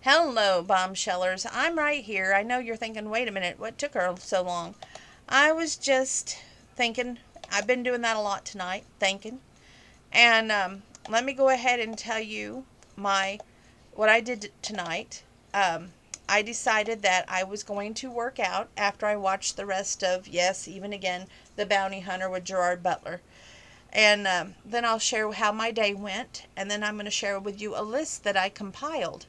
Hello, bombshellers. I'm right here. I know you're thinking, wait a minute, what took her so long? I was just thinking. I've been doing that a lot tonight, thinking. And let me go ahead and tell you my what I did tonight. Um, I decided that I was going to work out after I watched the rest of, yes, even again, The Bounty Hunter with Gerard Butler. And then I'll share how my day went, and then I'm going to share with you a list that I compiled.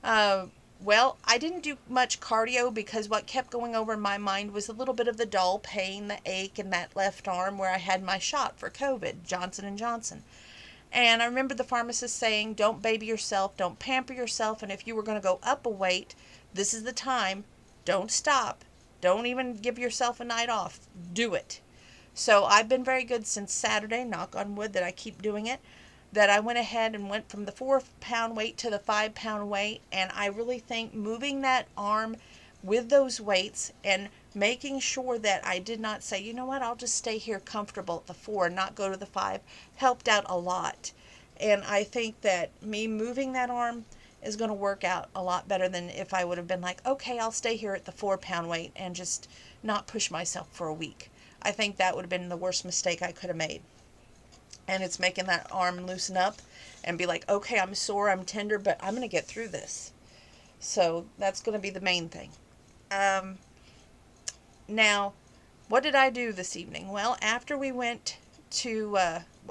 Uh, well, I didn't do much cardio because what kept going over in my mind was a little bit of the dull pain, the ache in that left arm where I had my shot for COVID, Johnson and Johnson. And I remember the pharmacist saying, "Don't baby yourself, don't pamper yourself, and if you were going to go up a weight, this is the time. Don't stop. Don't even give yourself a night off. Do it." So I've been very good since Saturday, knock on wood that I keep doing it, that I went ahead and went from the 4 pound weight to the 5 pound weight. And I really think moving that arm with those weights and making sure that I did not say, you know what, I'll just stay here comfortable at the 4 and not go to the 5, helped out a lot. And I think that me moving that arm is going to work out a lot better than if I would have been like, okay, I'll stay here at the 4 pound weight and just not push myself for a week. I think that would have been the worst mistake I could have made. And it's making that arm loosen up and be like, okay, I'm sore, I'm tender, but I'm going to get through this. So that's going to be the main thing. Um, Now, what did I do this evening? Well, after we went to,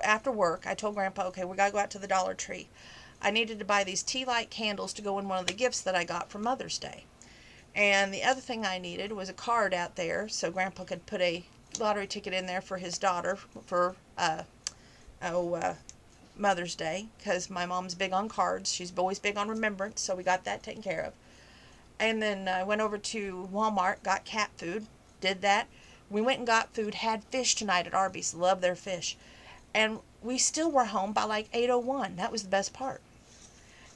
after work, I told Grandpa, okay, we got to go out to the Dollar Tree. I needed to buy these tea light candles to go in one of the gifts that I got for Mother's Day. And the other thing I needed was a card out there so Grandpa could put a lottery ticket in there for his daughter for oh, Mother's Day, because my mom's big on cards. She's always big on remembrance, so we got that taken care of. And then I went over to Walmart, got cat food, did that. We went and got food, had fish tonight at Arby's. Love their fish. And we still were home by like 8:01. That was the best part.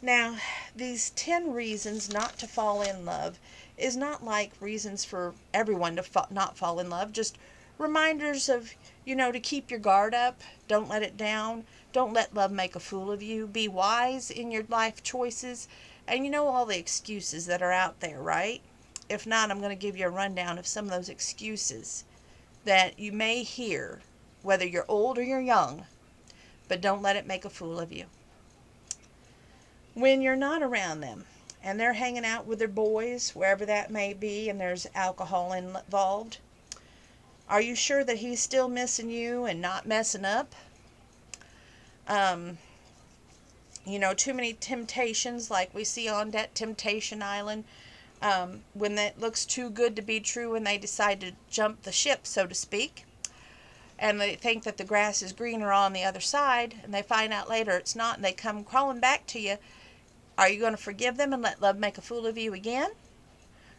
Now, these 10 reasons not to fall in love is not like reasons for everyone to not fall in love, just reminders of, to keep your guard up, don't let it down, don't let love make a fool of you, be wise in your life choices, and all the excuses that are out there, right? If not, I'm going to give you a rundown of some of those excuses that you may hear, whether you're old or you're young, but don't let it make a fool of you. When you're not around them and they're hanging out with their boys, wherever that may be, and there's alcohol involved, are you sure that he's still missing you and not messing up? Um, too many temptations like we see on that Temptation Island. When that looks too good to be true and they decide to jump the ship, so to speak, and they think that the grass is greener on the other side, and they find out later it's not, and they come crawling back to you. Are you going to forgive them and let love make a fool of you again?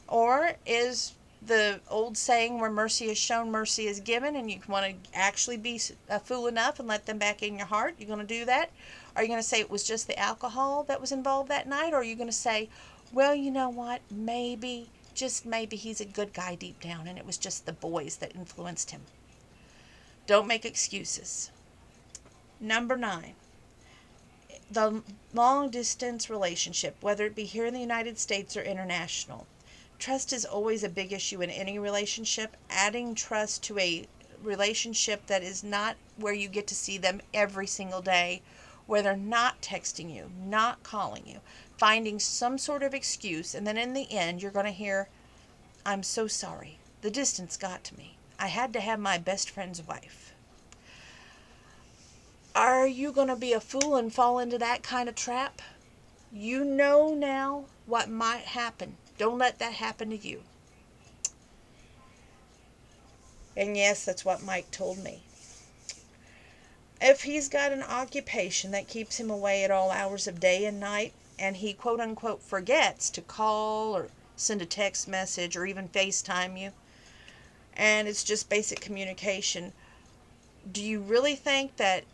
Or is the old saying where mercy is shown, mercy is given, and you want to actually be a fool enough and let them back in your heart? You're going to do that? Are you going to say it was just the alcohol that was involved that night? Or are you going to say, well, you know what, maybe, just maybe he's a good guy deep down and it was just the boys that influenced him? Don't make excuses. Number 9, the long distance relationship, whether it be here in the United States or international. Trust is always a big issue in any relationship. Adding trust to a relationship that is not where you get to see them every single day, where they're not texting you, not calling you, finding some sort of excuse, and then in the end you're going to hear, I'm so sorry. The distance got to me. I had to have my best friend's wife. Are you going to be a fool and fall into that kind of trap? You know now what might happen. Don't let that happen to you. And yes, that's what Mike told me. If he's got an occupation that keeps him away at all hours of day and night, and he quote unquote forgets to call or send a text message or even FaceTime you, and it's just basic communication, do you really think that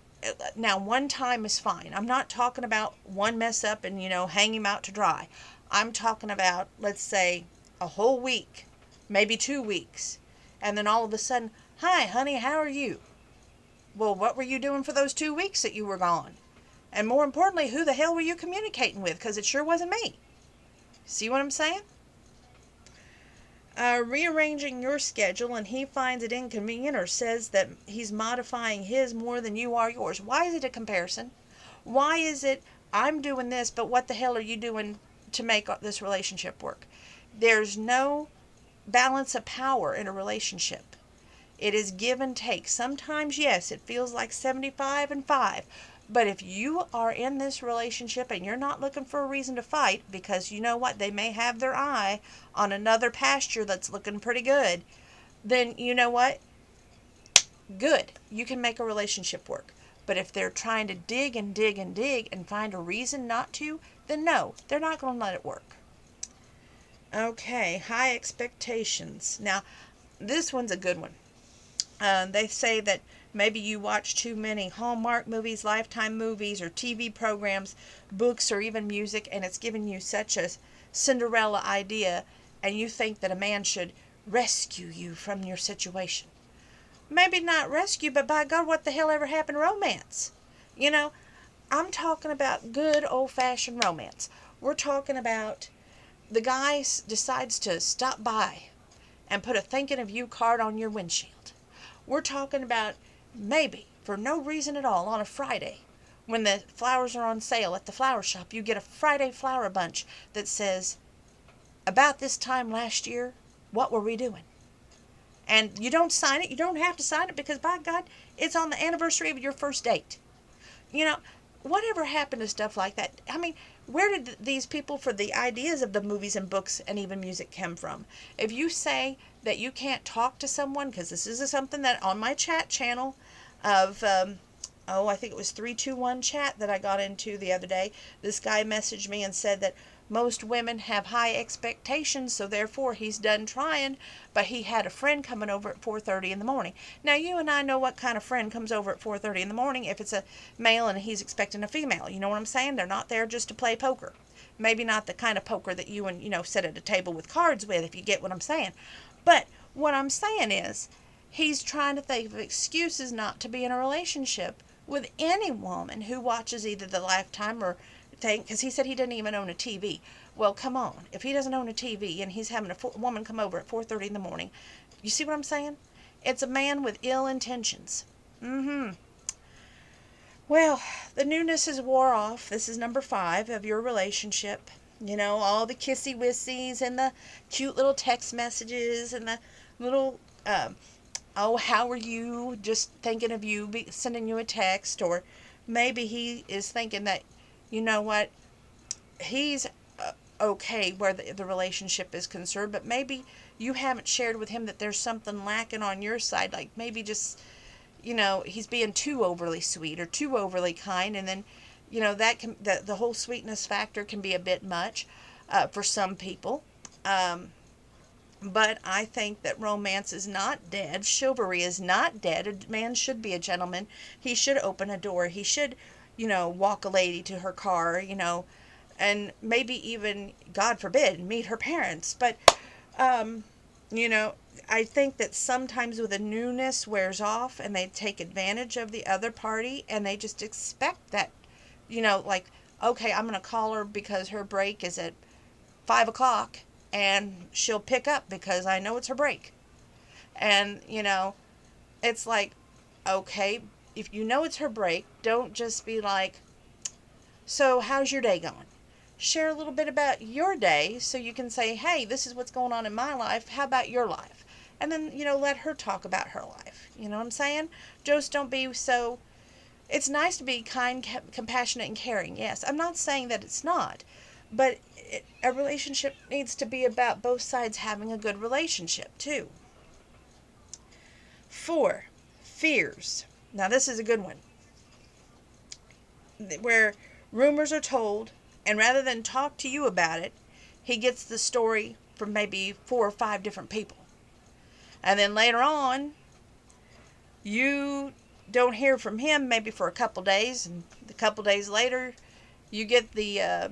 now one time is fine? I'm not talking about one mess up and hang him out to dry. I'm talking about, let's say, a whole week, maybe 2 weeks, and then all of a sudden, hi honey, how are you? Well, what were you doing for those 2 weeks that you were gone? And more importantly, who the hell were you communicating with? Because it sure wasn't me. See what I'm saying? Rearranging your schedule and he finds it inconvenient or says that he's modifying his more than you are yours. Why is it a comparison? Why is it I'm doing this, but what the hell are you doing to make this relationship work? There's no balance of power in a relationship. It is give and take. Sometimes, yes, it feels like 75 and 5. But if you are in this relationship and you're not looking for a reason to fight, because you know what, they may have their eye on another pasture that's looking pretty good, then you know what? Good. You can make a relationship work. But if they're trying to dig and dig and dig and find a reason not to, then no, they're not going to let it work. Okay, high expectations. Now, this one's a good one. They say that maybe you watch too many Hallmark movies, Lifetime movies, or TV programs, books, or even music, and it's giving you such a Cinderella idea, and you think that a man should rescue you from your situation. Maybe not rescue, but by God, what the hell ever happened to romance? You know, I'm talking about good old-fashioned romance. We're talking about the guy decides to stop by and put a thinking of you card on your windshield. We're talking about maybe for no reason at all on a Friday when the flowers are on sale at the flower shop, you get a Friday flower bunch that says, about this time last year, what were we doing? And you don't sign it. You don't have to sign it because, by God, it's on the anniversary of your first date. You know, whatever happened to stuff like that? I mean, where did these people for the ideas of the movies and books and even music come from? If you say that you can't talk to someone, because this is something that on my chat channel of, I think it was 321 chat that I got into the other day, this guy messaged me and said that most women have high expectations, so therefore he's done trying, but he had a friend coming over at 4:30 in the morning. Now, you and I know what kind of friend comes over at 4:30 in the morning if it's a male and he's expecting a female. You know what I'm saying? They're not there just to play poker. Maybe not the kind of poker that you and, sit at a table with cards with, if you get what I'm saying. But what I'm saying is, he's trying to think of excuses not to be in a relationship with any woman who watches either the Lifetime or because he said he didn't even own a TV. Well, come on. If he doesn't own a TV and he's having a woman come over at 4:30 in the morning, you see what I'm saying? It's a man with ill intentions. Well, the newness is wore off. This is number 5 of your relationship. All the kissy-wissies and the cute little text messages and the little, how are you? Just thinking of you, sending you a text. Or maybe he is thinking that, you know what, he's okay where the relationship is concerned, but maybe you haven't shared with him that there's something lacking on your side, like maybe just, he's being too overly sweet or too overly kind, and then, the whole sweetness factor can be a bit much for some people. But I think that romance is not dead. Chivalry is not dead. A man should be a gentleman. He should open a door. He should walk a lady to her car, and maybe even, God forbid, meet her parents. But, I think that sometimes with the newness wears off and they take advantage of the other party and they just expect that, like, okay, I'm going to call her because her break is at 5 o'clock and she'll pick up because I know it's her break. And, it's like, okay, if you know it's her break, don't just be like, so how's your day going? Share a little bit about your day so you can say, hey, this is what's going on in my life. How about your life? And then, let her talk about her life. You know what I'm saying? Just don't be so... It's nice to be kind, compassionate, and caring. Yes, I'm not saying that it's not. But a relationship needs to be about both sides having a good relationship, too. 4, fears. Now, this is a good one. Where rumors are told, and rather than talk to you about it, he gets the story from maybe 4 or 5 different people. And then later on, you don't hear from him maybe for a couple days, and a couple days later, you get the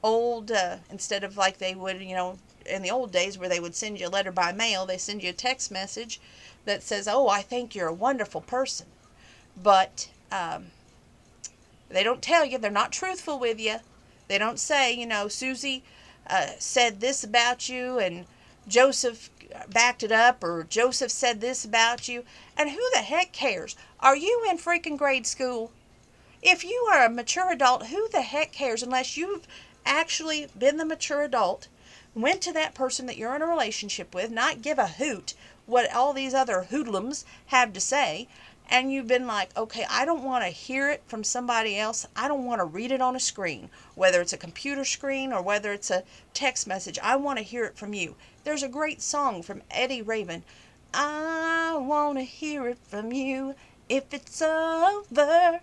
old, instead of like they would, in the old days where they would send you a letter by mail, they send you a text message that says, oh, I think you're a wonderful person. But they don't tell you, they're not truthful with you. They don't say, Susie, said this about you, and Joseph backed it up, or Joseph said this about you. And who the heck cares? Are you in freaking grade school? If you are a mature adult, who the heck cares unless you've actually been the mature adult, went to that person that you're in a relationship with, not give a hoot what all these other hoodlums have to say, and you've been like, okay, I don't want to hear it from somebody else. I don't want to read it on a screen, whether it's a computer screen or whether it's a text message. I want to hear it from you. There's a great song from Eddie Raven. I want to hear it from you if it's over.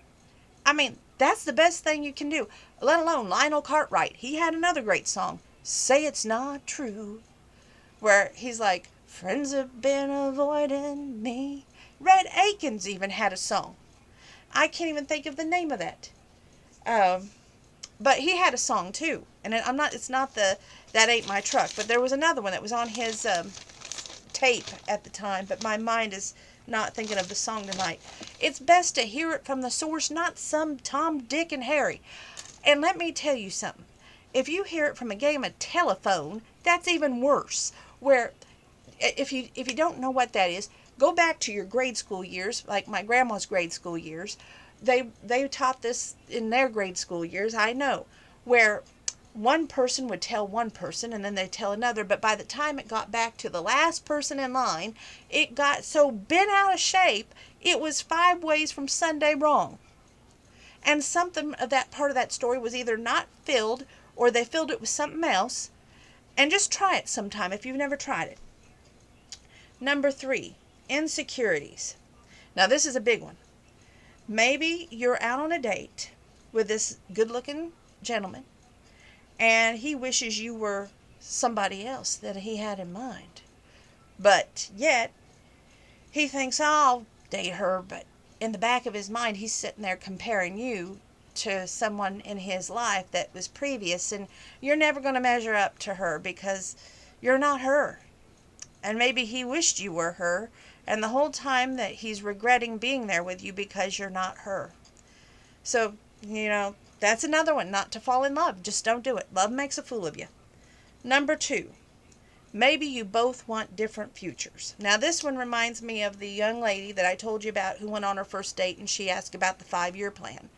I mean, that's the best thing you can do, let alone Lionel Cartwright. He had another great song, Say It's Not True, where he's like, friends have been avoiding me. Red Akins even had a song. I can't even think of the name of that. But he had a song too. And it's not the That Ain't My Truck, but there was another one that was on his tape at the time, but my mind is not thinking of the song tonight. It's best to hear it from the source, not some Tom, Dick, and Harry. And let me tell you something. If you hear it from a game of telephone, that's even worse. Where, if you don't know what that is, go back to your grade school years, like my grandma's grade school years. They taught this in their grade school years, I know, where one person would tell one person and then they'd tell another, but by the time it got back to the last person in line, it got so bent out of shape, it was 5 ways from Sunday wrong. And something of that part of that story was either not filled or they filled it with something else. And just try it sometime if you've never tried it. Number 3, insecurities. Now this is a big one. Maybe you're out on a date with this good-looking gentleman, and he wishes you were somebody else that he had in mind. But yet, he thinks, oh, I'll date her, but in the back of his mind, he's sitting there comparing you to someone in his life that was previous, and you're never going to measure up to her because you're not her. And maybe he wished you were her, and the whole time that he's regretting being there with you because you're not her. So, that's another one, not to fall in love. Just don't do it. Love makes a fool of you. Number 2, maybe you both want different futures. Now, this one reminds me of the young lady that I told you about who went on her first date and she asked about the 5-year plan.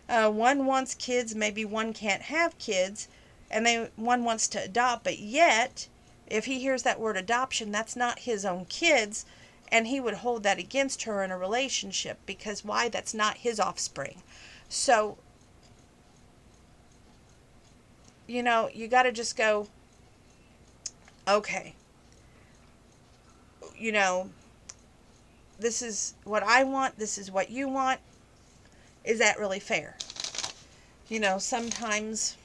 One wants kids, maybe one can't have kids, and one wants to adopt, but yet, if he hears that word adoption, that's not his own kids, and he would hold that against her in a relationship, because why? That's not his offspring. So, you got to just go, okay, this is what I want, this is what you want. Is that really fair? Sometimes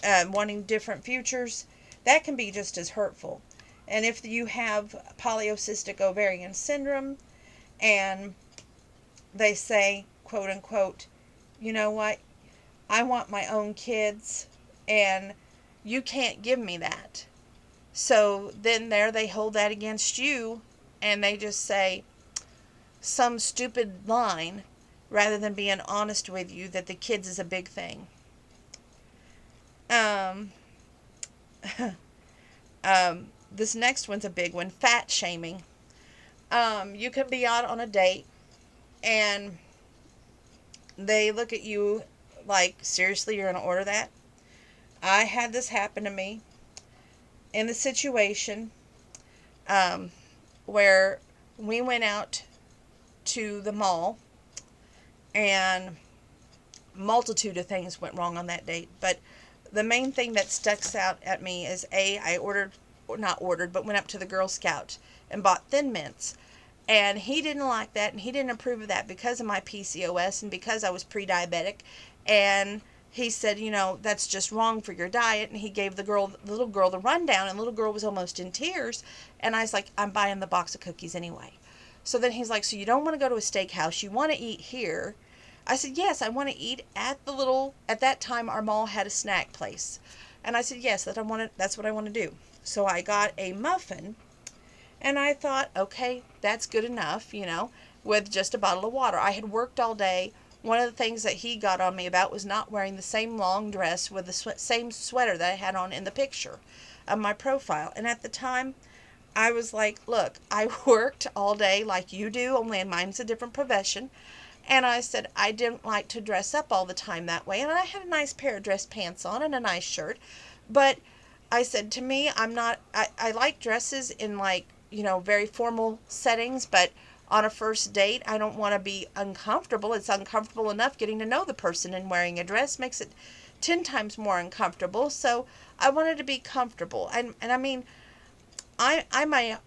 wanting different futures, that can be just as hurtful. And if you have polycystic ovarian syndrome and they say, quote unquote, you know what, I want my own kids and you can't give me that. So then they hold that against you and they just say some stupid line rather than being honest with you that the kids is a big thing. This next one's a big one, fat shaming. You can be out on a date and they look at you like, seriously, you're going to order that? I had this happen to me in the situation where we went out to the mall and multitude of things went wrong on that date. But the main thing that sticks out at me is I went up to the Girl Scout and bought Thin Mints. And he didn't like that and he didn't approve of that because of my PCOS and because I was pre-diabetic. And he said, that's just wrong for your diet. And he gave the little girl the rundown, and the little girl was almost in tears. And I was like, I'm buying the box of cookies anyway. So then he's like, so you don't want to go to a steakhouse, you want to eat here? I said, yes, I want to eat at that time our mall had a snack place. And I said, yes, that's what I want to do. So I got a muffin, and I thought, okay, that's good enough, with just a bottle of water. I had worked all day, one of the things that he got on me about was not wearing the same long dress with the same sweater that I had on in the picture of my profile. And at the time, I was like, look, I worked all day like you do, only mine's a different profession. And I said I didn't like to dress up all the time that way. And I had a nice pair of dress pants on and a nice shirt. But I said, to me, I like dresses in, like, very formal settings, but on a first date, I don't want to be uncomfortable. It's uncomfortable enough getting to know the person, and wearing a dress makes it 10 times more uncomfortable. So I wanted to be comfortable. And I mean, I, I'm a,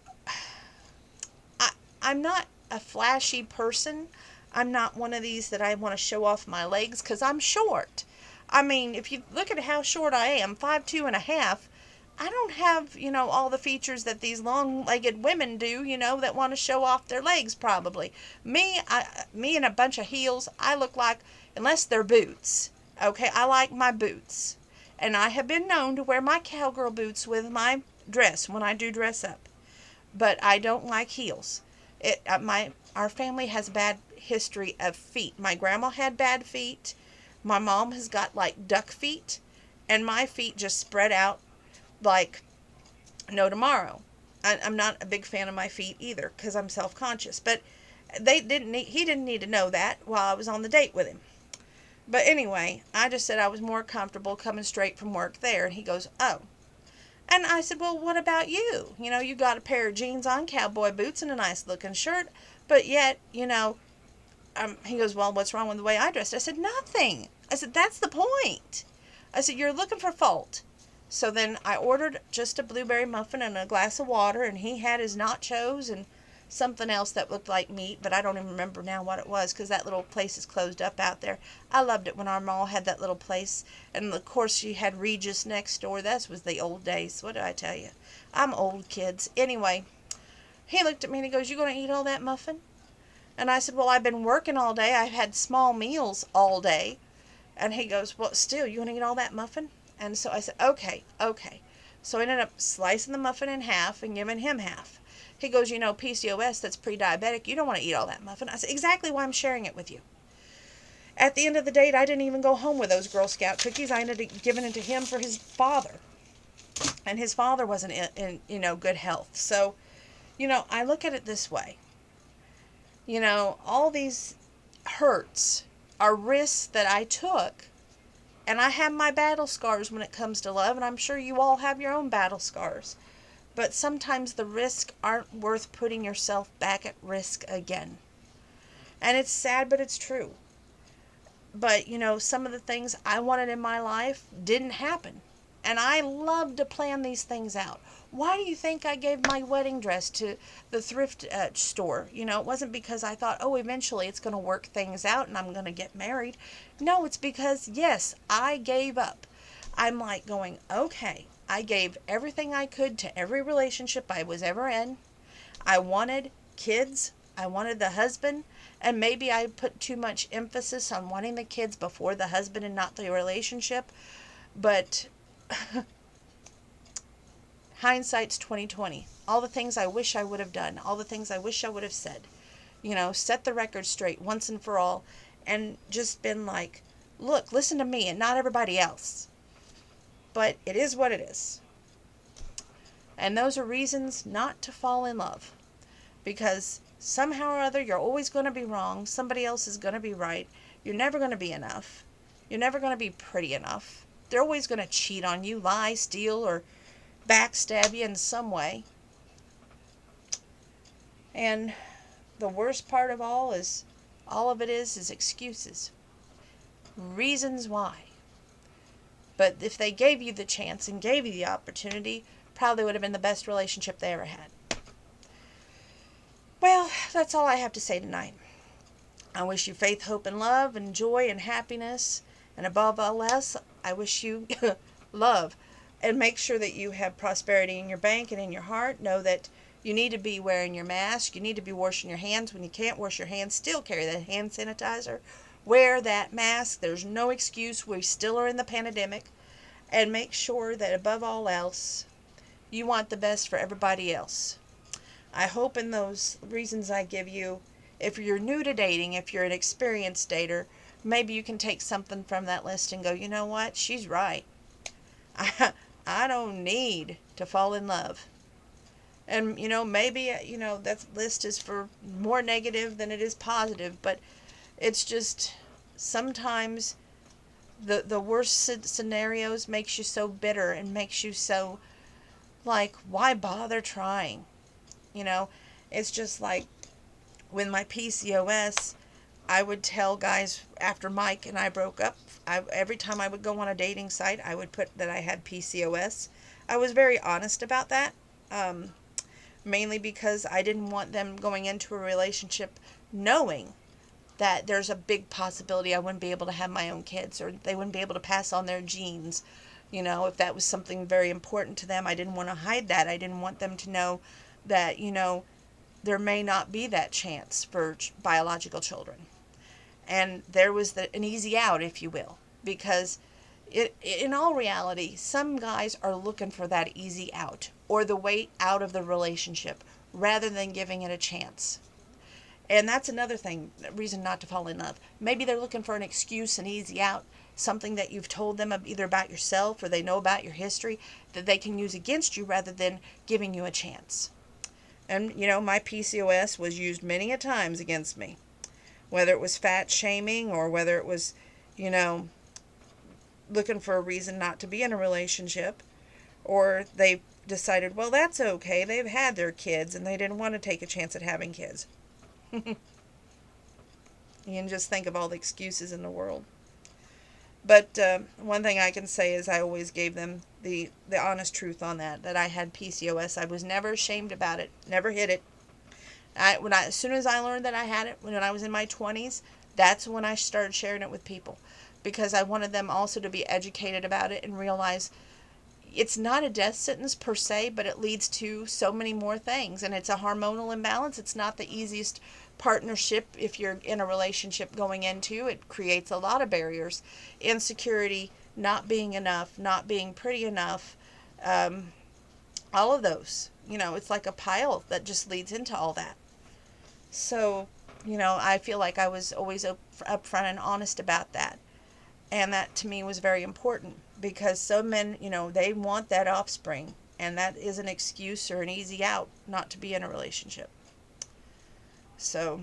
I, I'm not a flashy person. I'm not one of these that I want to show off my legs because I'm short. I mean, if you look at how short I am, 5'2.5", I don't have, all the features that these long-legged women do, that want to show off their legs probably. Me in a bunch of heels, I look like, unless they're boots, okay, I like my boots. And I have been known to wear my cowgirl boots with my dress when I do dress up. But I don't like heels. Our family has a bad history of feet. My grandma had bad feet. My mom has got like duck feet, and my feet just spread out like no tomorrow. I'm not a big fan of my feet either because I'm self-conscious. But he didn't need to know that while I was on the date with him. But anyway, I just said I was more comfortable coming straight from work there, and he goes, oh. And I said, well, what about you? You got a pair of jeans on, cowboy boots, and a nice looking shirt, but yet, he goes, well, what's wrong with the way I dressed? I said, nothing. I said, that's the point. I said, you're looking for fault. So then I ordered just a blueberry muffin and a glass of water, and he had his nachos and something else that looked like meat, but I don't even remember now what it was because that little place is closed up out there. I loved it when our mall had that little place, and of course she had Regis next door. That was the old days. What did I tell you? I'm old, kids. Anyway, he looked at me and he goes, you going to eat all that muffin? And I said, well, I've been working all day. I've had small meals all day. And he goes, well, still, you want to eat all that muffin? And so I said, okay. So I ended up slicing the muffin in half and giving him half. He goes, PCOS, that's pre-diabetic. You don't want to eat all that muffin. I said, exactly why I'm sharing it with you. At the end of the date, I didn't even go home with those Girl Scout cookies. I ended up giving it to him for his father. And his father wasn't in good health. So, I look at it this way. All these hurts are risks that I took. And I have my battle scars when it comes to love. And I'm sure you all have your own battle scars. But sometimes the risks aren't worth putting yourself back at risk again. And it's sad, but it's true. But, some of the things I wanted in my life didn't happen. And I love to plan these things out. Why do you think I gave my wedding dress to the thrift store? It wasn't because I thought, oh, eventually it's going to work things out and I'm going to get married. No, it's because, yes, I gave up. I'm like going, okay. I gave everything I could to every relationship I was ever in. I wanted kids. I wanted the husband. And maybe I put too much emphasis on wanting the kids before the husband and not the relationship. But hindsight's 2020. All the things I wish I would have done. All the things I wish I would have said. Set the record straight once and for all. And just been like, look, listen to me and not everybody else. But it is what it is. And those are reasons not to fall in love. Because somehow or other, you're always going to be wrong. Somebody else is going to be right. You're never going to be enough. You're never going to be pretty enough. They're always going to cheat on you, lie, steal, or backstab you in some way. And the worst part of all of it is excuses. Reasons why. But if they gave you the chance and gave you the opportunity, probably would have been the best relationship they ever had. Well, that's all I have to say tonight. I wish you faith, hope, and love, and joy, and happiness. And above all else, I wish you love. And make sure that you have prosperity in your bank and in your heart. Know that you need to be wearing your mask. You need to be washing your hands. When you can't wash your hands, still carry that hand sanitizer. Wear that mask. There's no excuse. We still are in the pandemic. And make sure that above all else, you want the best for everybody else. I hope in those reasons I give you, if you're new to dating, if you're an experienced dater, maybe you can take something from that list and go, you know what? She's right. I, I don't need to fall in love. And, maybe, that list is for more negative than it is positive, but it's just sometimes the worst scenarios makes you so bitter and makes you so like, why bother trying? You know, it's just like with my PCOS, I would tell guys after Mike and I broke up, every time I would go on a dating site, I would put that I had PCOS. I was very honest about that, um, mainly because I didn't want them going into a relationship knowing that there's a big possibility I wouldn't be able to have my own kids or they wouldn't be able to pass on their genes. If that was something very important to them, I didn't want to hide that. I didn't want them to know that, there may not be that chance for biological children. And there was an easy out, if you will, because in all reality, some guys are looking for that easy out or the way out of the relationship rather than giving it a chance. And that's another thing, reason not to fall in love. Maybe they're looking for an excuse, an easy out, something that you've told them either about yourself or they know about your history that they can use against you rather than giving you a chance. And, my PCOS was used many a times against me, whether it was fat shaming or whether it was, you know, looking for a reason not to be in a relationship, or they decided, well, that's okay. They've had their kids and they didn't want to take a chance at having kids. You can just think of all the excuses in the world. But one thing I can say is I always gave them the honest truth on that I had PCOS. I was never ashamed about it, never hid it. As soon as I learned that I had it when I was in my 20s, that's when I started sharing it with people, because I wanted them also to be educated about it and realize it's not a death sentence per se, but it leads to so many more things, and it's a hormonal imbalance. It's not the easiest partnership if you're in a relationship going into. It creates a lot of barriers, insecurity, not being enough, not being pretty enough, all of those. It's like a pile that just leads into all that. So, I feel like I was always upfront and honest about that. And that to me was very important, because some men, they want that offspring, and that is an excuse or an easy out not to be in a relationship. So,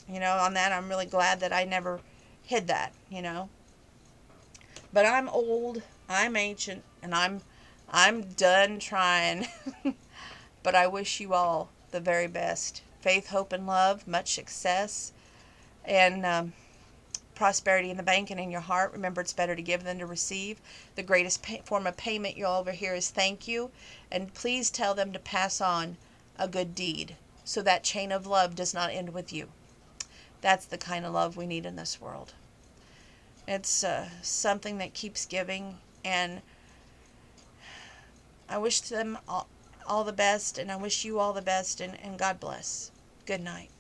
on that, I'm really glad that I never hid that. But I'm old, I'm ancient, and I'm done trying. But I wish you all the very best. Faith, hope, and love, much success, and prosperity in the bank and in your heart. Remember, it's better to give than to receive. The greatest form of payment you'll ever hear is thank you. And please tell them to pass on a good deed, so that chain of love does not end with you. That's the kind of love we need in this world. It's something that keeps giving, and I wish them all the best, and I wish you all the best, and God bless. Good night.